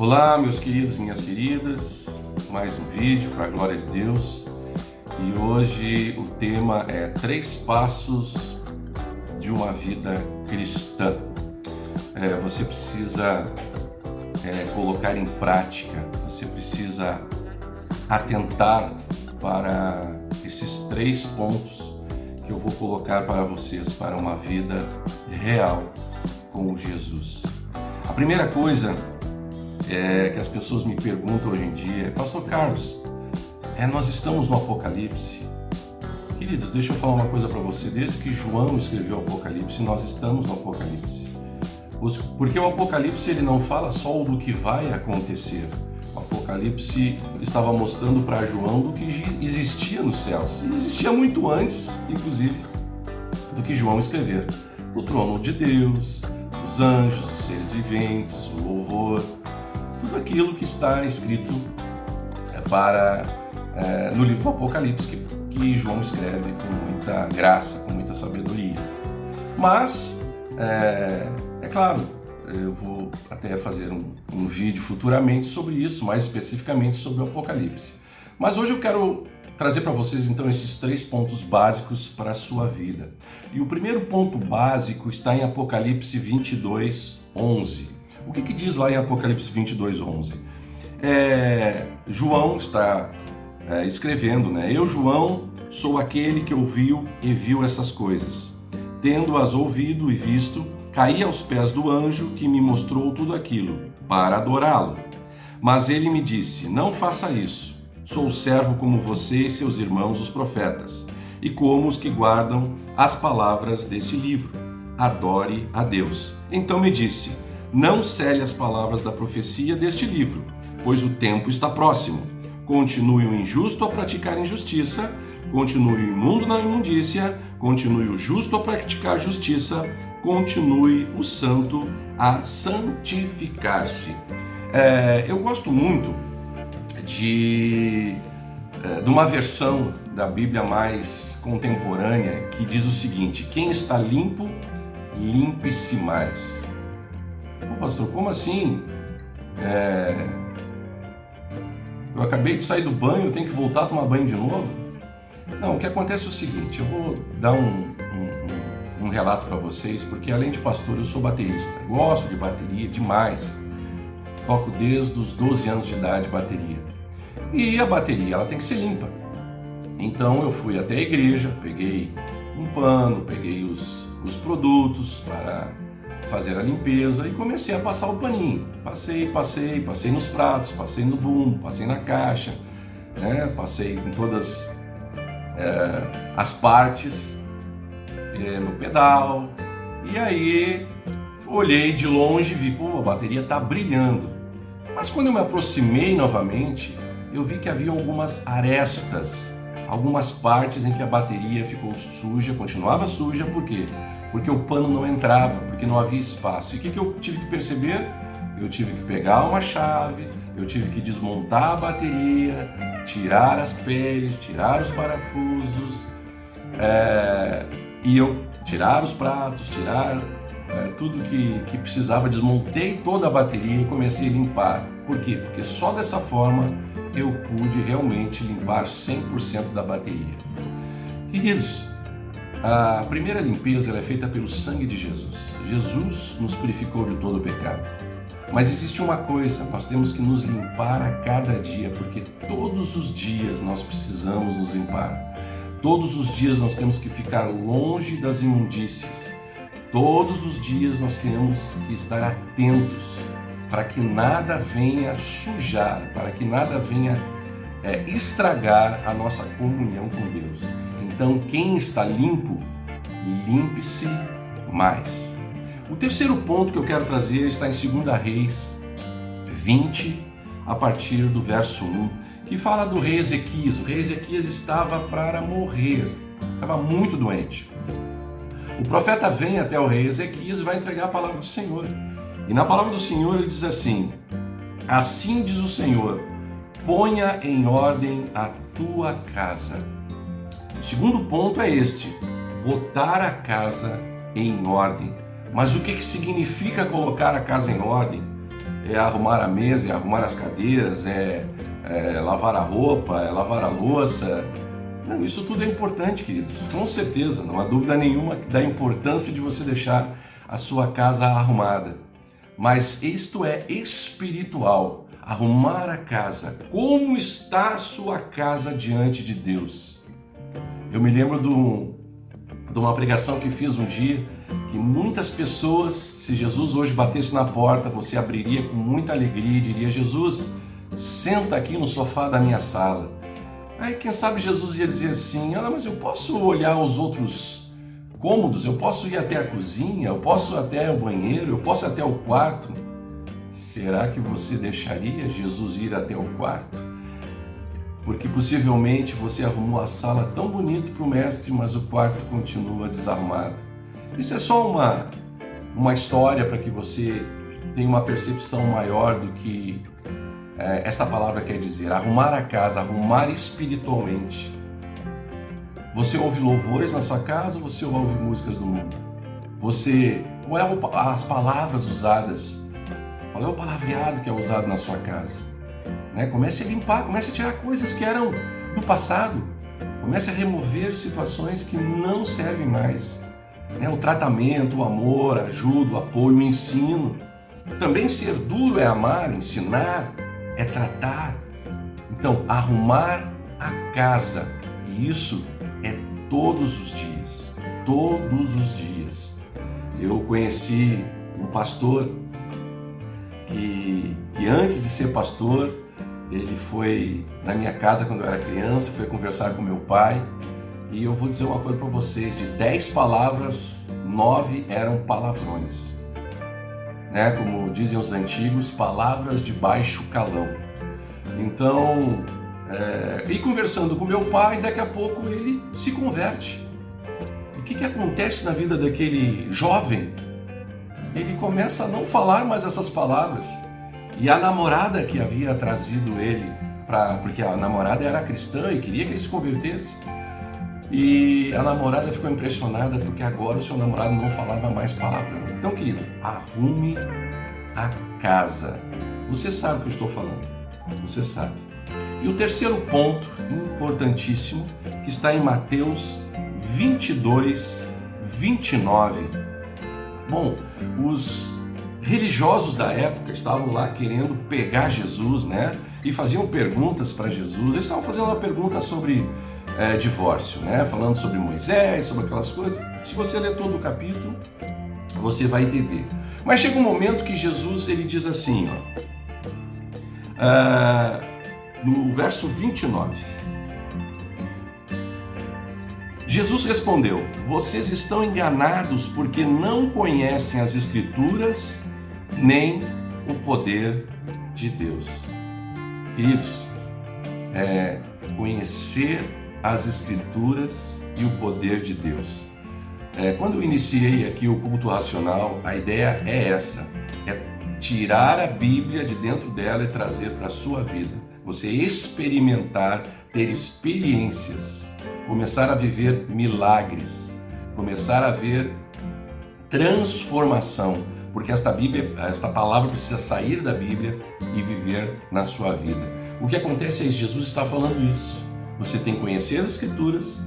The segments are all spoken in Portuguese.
Olá, meus queridos, minhas queridas, mais um vídeo para a glória de Deus. E hoje o tema é 3 passos de uma vida cristã. Você precisa colocar em prática, você precisa atentar para esses 3 pontos que eu vou colocar para vocês para uma vida real com Jesus. A primeira coisa que as pessoas me perguntam hoje em dia: Pastor Carlos, nós estamos no Apocalipse? Queridos, deixa eu falar uma coisa para você. Desde que João escreveu o Apocalipse, nós estamos no Apocalipse. Porque o Apocalipse ele não fala só do que vai acontecer. O Apocalipse estava mostrando para João do que existia nos céus. E existia muito antes, inclusive, do que João escrever. O trono de Deus, os anjos, os seres viventes, o louvor, tudo aquilo que está escrito no livro do Apocalipse, que João escreve com muita graça, com muita sabedoria. Mas, é claro, eu vou até fazer um vídeo futuramente sobre isso, mais especificamente sobre o Apocalipse. Mas hoje eu quero trazer para vocês então esses 3 pontos básicos para a sua vida. E o primeiro ponto básico está em Apocalipse 22:11. O que diz lá em Apocalipse 22:11? João está escrevendo, né? Eu, João, sou aquele que ouviu e viu essas coisas. Tendo-as ouvido e visto, caí aos pés do anjo que me mostrou tudo aquilo, para adorá-lo. Mas ele me disse: não faça isso. Sou servo como você e seus irmãos, os profetas, e como os que guardam as palavras desse livro. Adore a Deus. Então me disse: não cele as palavras da profecia deste livro, pois o tempo está próximo. Continue o injusto a praticar injustiça, continue o imundo na imundícia, continue o justo a praticar justiça, continue o santo a santificar-se. Eu gosto muito de uma versão da Bíblia mais contemporânea que diz o seguinte: quem está limpo, limpe-se mais. Pô, pastor, como assim? Eu acabei de sair do banho, eu tenho que voltar a tomar banho de novo? Não, o que acontece é o seguinte: eu vou dar um relato para vocês, porque além de pastor eu sou baterista, gosto de bateria demais, toco desde os 12 anos de idade bateria, e a bateria ela tem que ser limpa. Então eu fui até a igreja, peguei um pano, peguei os produtos para fazer a limpeza e comecei a passar o paninho. Passei nos pratos, passei no bumbo, passei na caixa, passei em todas as partes, no pedal. E aí olhei de longe e vi, pô, a bateria está brilhando. Mas quando eu me aproximei novamente, eu vi que havia algumas arestas, algumas partes em que a bateria ficou suja, continuava suja. Por quê? Porque o pano não entrava, porque não havia espaço. E o que eu tive que perceber? Eu tive que pegar uma chave, eu tive que desmontar a bateria, tirar as peles, tirar os parafusos, e eu tirar os pratos, tirar tudo que precisava. Desmontei toda a bateria e comecei a limpar. Por quê? Porque só dessa forma eu pude realmente limpar 100% da bateria. Queridos, a primeira limpeza ela é feita pelo sangue de Jesus. Jesus nos purificou de todo o pecado. Mas existe uma coisa: nós temos que nos limpar a cada dia, porque todos os dias nós precisamos nos limpar. Todos os dias nós temos que ficar longe das imundícias. Todos os dias nós temos que estar atentos para que nada venha sujar, para que nada venha estragar a nossa comunhão com Deus. Então, quem está limpo, limpe-se mais. O terceiro ponto que eu quero trazer está em 2 Reis 20, a partir do verso 1, que fala do rei Ezequias. O rei Ezequias estava para morrer, estava muito doente. O profeta vem até o rei Ezequias e vai entregar a palavra do Senhor. E na palavra do Senhor ele diz assim: assim diz o Senhor, ponha em ordem a tua casa. O segundo ponto é este: botar a casa em ordem. Mas o que significa colocar a casa em ordem? é arrumar a mesa, é arrumar as cadeiras, é lavar a roupa, é lavar a louça. Não, isso tudo é importante, queridos, com certeza, não há dúvida nenhuma da importância de você deixar a sua casa arrumada. Mas isto é espiritual, arrumar a casa. Como está a sua casa diante de Deus? Eu me lembro de uma pregação que fiz um dia, que muitas pessoas, se Jesus hoje batesse na porta, você abriria com muita alegria e diria: Jesus, senta aqui no sofá da minha sala. Aí quem sabe Jesus ia dizer assim: mas eu posso olhar os outros cômodos, eu posso ir até a cozinha, eu posso ir até o banheiro, eu posso ir até o quarto. Será que você deixaria Jesus ir até o quarto? Porque possivelmente você arrumou a sala tão bonito para o mestre, mas o quarto continua desarrumado. Isso é só uma história para que você tenha uma percepção maior do que esta palavra quer dizer. Arrumar a casa, arrumar espiritualmente. Você ouve louvores na sua casa ou você ouve músicas do mundo? Qual é as palavras usadas? Qual é o palavreado que é usado na sua casa? Comece a limpar, comece a tirar coisas que eram do passado. Comece a remover situações que não servem mais. O tratamento, o amor, a ajuda, o apoio, o ensino. Também ser duro é amar, ensinar, é tratar. Então, arrumar a casa. E isso é todos os dias. Todos os dias. Eu conheci um pastor que antes de ser pastor, ele foi na minha casa quando eu era criança, foi conversar com meu pai. E eu vou dizer uma coisa para vocês: de 10 palavras, 9 eram palavrões. Como dizem os antigos, palavras de baixo calão. Então, e conversando com meu pai, daqui a pouco ele se converte. O que acontece na vida daquele jovem? Ele começa a não falar mais essas palavras. E a namorada que havia trazido ele, porque a namorada era cristã e queria que ele se convertesse, e a namorada ficou impressionada porque agora o seu namorado não falava mais palavrão. Então, querido, arrume a casa. Você sabe o que eu estou falando. Você sabe. E o terceiro ponto, importantíssimo, que está em Mateus 22, 29. Bom, os religiosos da época estavam lá querendo pegar Jesus, e faziam perguntas para Jesus. Eles estavam fazendo uma pergunta sobre divórcio, falando sobre Moisés, sobre aquelas coisas. Se você ler todo o capítulo, você vai entender. Mas chega um momento que Jesus ele diz assim, no verso 29. Jesus respondeu: vocês estão enganados porque não conhecem as Escrituras nem o poder de Deus. Queridos, conhecer as Escrituras e o poder de Deus. Quando eu iniciei aqui o culto racional, a ideia é essa: é tirar a Bíblia de dentro dela e trazer para a sua vida. Você experimentar, ter experiências, começar a viver milagres, começar a ver transformação, porque esta palavra precisa sair da Bíblia e viver na sua vida. O que acontece é que Jesus está falando isso. Você tem que conhecer as Escrituras,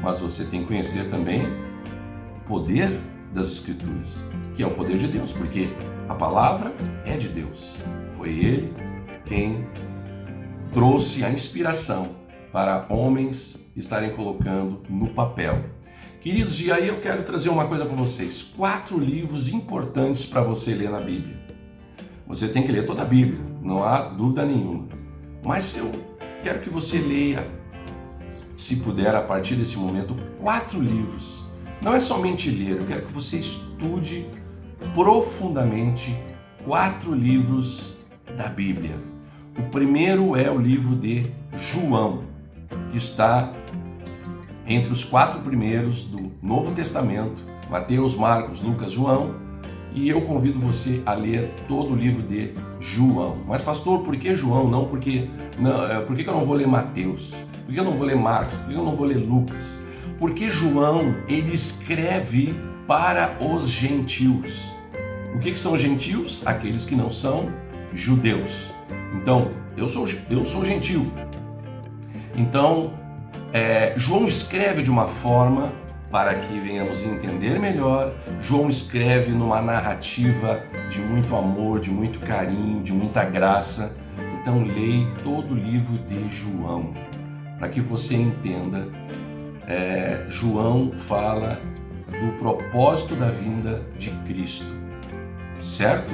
mas você tem que conhecer também o poder das Escrituras, que é o poder de Deus, porque a palavra é de Deus. Foi Ele quem trouxe a inspiração para homens estarem colocando no papel. Queridos, e aí eu quero trazer uma coisa para vocês. 4 livros importantes para você ler na Bíblia. Você tem que ler toda a Bíblia, não há dúvida nenhuma. Mas eu quero que você leia, se puder, a partir desse momento, 4 livros. Não é somente ler, eu quero que você estude profundamente 4 livros da Bíblia. O primeiro é o livro de João, que está entre os 4 primeiros do Novo Testamento: Mateus, Marcos, Lucas, João. E eu convido você a ler todo o livro de João. Mas pastor, por que João? Por que eu não vou ler Mateus? Por que eu não vou ler Marcos? Por que eu não vou ler Lucas? Porque João, ele escreve para os gentios. O que são os gentios? Aqueles que não são judeus. Então, eu sou gentil. Então, João escreve de uma forma para que venhamos entender melhor. João escreve numa narrativa de muito amor, de muito carinho, de muita graça. Então, leia todo o livro de João, para que você entenda. João fala do propósito da vinda de Cristo, certo?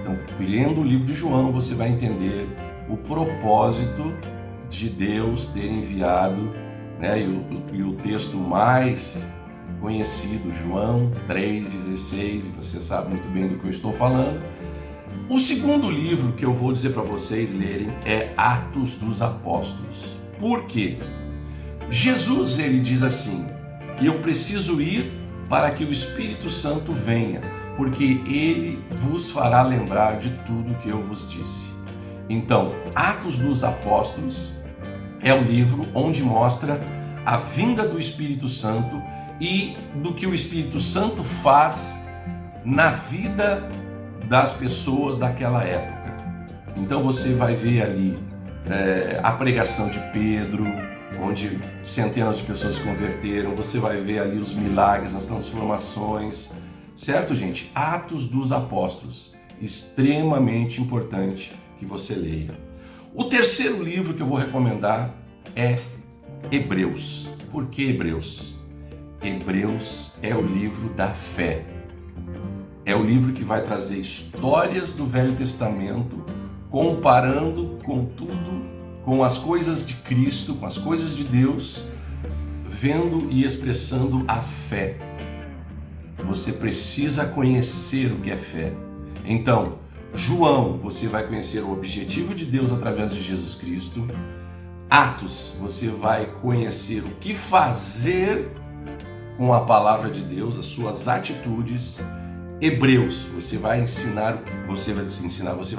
Então, lendo o livro de João, você vai entender o propósito de Deus ter enviado, né? E o texto mais conhecido, João 3,16, e você sabe muito bem do que eu estou falando. O segundo livro que eu vou dizer para vocês lerem é Atos dos Apóstolos. Por quê? Jesus, ele diz assim: eu preciso ir para que o Espírito Santo venha, porque ele vos fará lembrar de tudo que eu vos disse. Então, Atos dos Apóstolos é o livro onde mostra a vinda do Espírito Santo e do que o Espírito Santo faz na vida das pessoas daquela época. Então você vai ver ali a pregação de Pedro, onde centenas de pessoas se converteram. Você vai ver ali os milagres, as transformações, certo, gente? Atos dos Apóstolos, extremamente importante que você leia. O terceiro livro que eu vou recomendar é Hebreus. Por que Hebreus? Hebreus é o livro da fé. É o livro que vai trazer histórias do Velho Testamento, comparando com tudo, com as coisas de Cristo, com as coisas de Deus, vendo e expressando a fé. Você precisa conhecer o que é fé. Então, João, você vai conhecer o objetivo de Deus através de Jesus Cristo. Atos, você vai conhecer o que fazer com a palavra de Deus, as suas atitudes. Hebreus, você vai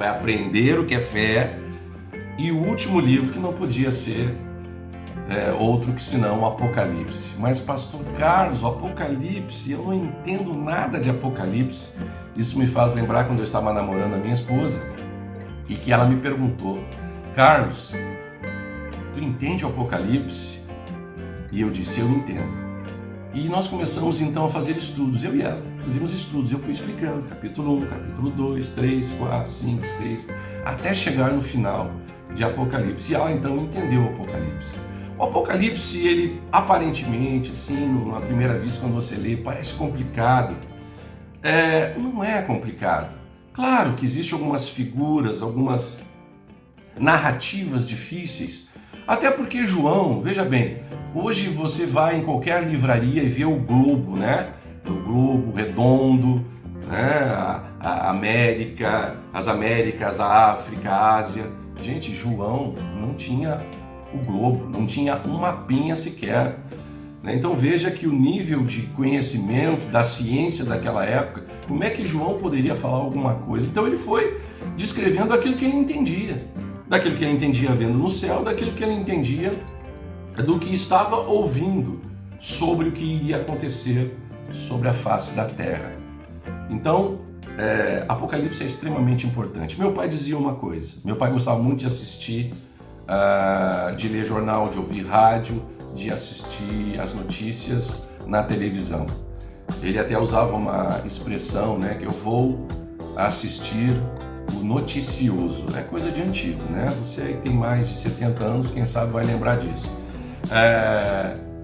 aprender o que é fé. E o último livro, que não podia ser outro que senão o Apocalipse. Mas, pastor Carlos, o Apocalipse, eu não entendo nada de Apocalipse. Isso me faz lembrar quando eu estava namorando a minha esposa e que ela me perguntou: Carlos, tu entende o Apocalipse? E eu disse: eu entendo. E nós começamos então a fazer estudos, eu e ela. Fizemos estudos, eu fui explicando, capítulo 1, capítulo 2, 3, 4, 5, 6, até chegar no final de Apocalipse. E ela então entendeu o Apocalipse. O Apocalipse, ele aparentemente, assim, numa primeira vista, quando você lê, parece complicado. Não é complicado. Claro que existem algumas figuras, algumas narrativas difíceis, até porque João, veja bem, hoje você vai em qualquer livraria e vê o globo, né? O globo redondo, né? A América, as Américas, a África, a Ásia. Gente, João não tinha o globo, não tinha um mapinha sequer. Então veja que o nível de conhecimento da ciência daquela época, como é que João poderia falar alguma coisa? Então ele foi descrevendo aquilo que ele entendia, daquilo que ele entendia vendo no céu, daquilo que ele entendia do que estava ouvindo sobre o que iria acontecer sobre a face da terra. Então, Apocalipse é extremamente importante. Meu pai dizia uma coisa, meu pai gostava muito de assistir, de ler jornal, de ouvir rádio, de assistir as notícias na televisão. Ele até usava uma expressão, né, que eu vou assistir o noticioso. É coisa de antigo, né? Você que tem mais de 70 anos, quem sabe vai lembrar disso.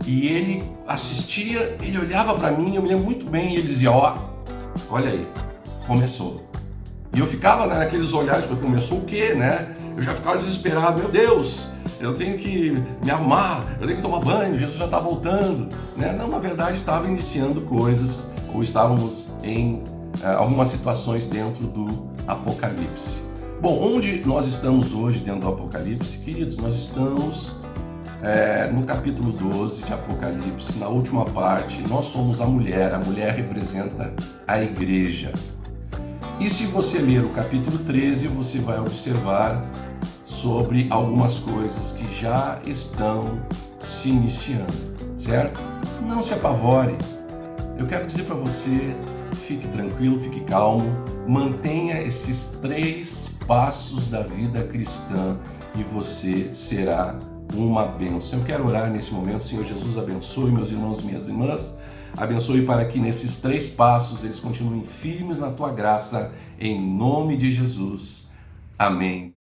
E ele assistia, ele olhava para mim, eu me lembro muito bem, e ele dizia: olha aí, começou. E eu ficava naqueles olhares, começou o quê, né? Eu já ficava desesperado, meu Deus, eu tenho que me arrumar, eu tenho que tomar banho, Jesus já está voltando, né? Não, na verdade estava iniciando coisas, ou estávamos em algumas situações dentro do Apocalipse. Bom, onde nós estamos hoje dentro do Apocalipse, queridos? Nós estamos no capítulo 12 de Apocalipse, na última parte. Nós somos a mulher representa a igreja. E se você ler o capítulo 13, você vai observar sobre algumas coisas que já estão se iniciando, certo? Não se apavore. Eu quero dizer para você, fique tranquilo, fique calmo, mantenha esses 3 passos da vida cristã e você será uma bênção. Eu quero orar nesse momento. Senhor Jesus, abençoe meus irmãos e minhas irmãs. Abençoe para que nesses 3 passos eles continuem firmes na tua graça, em nome de Jesus. Amém.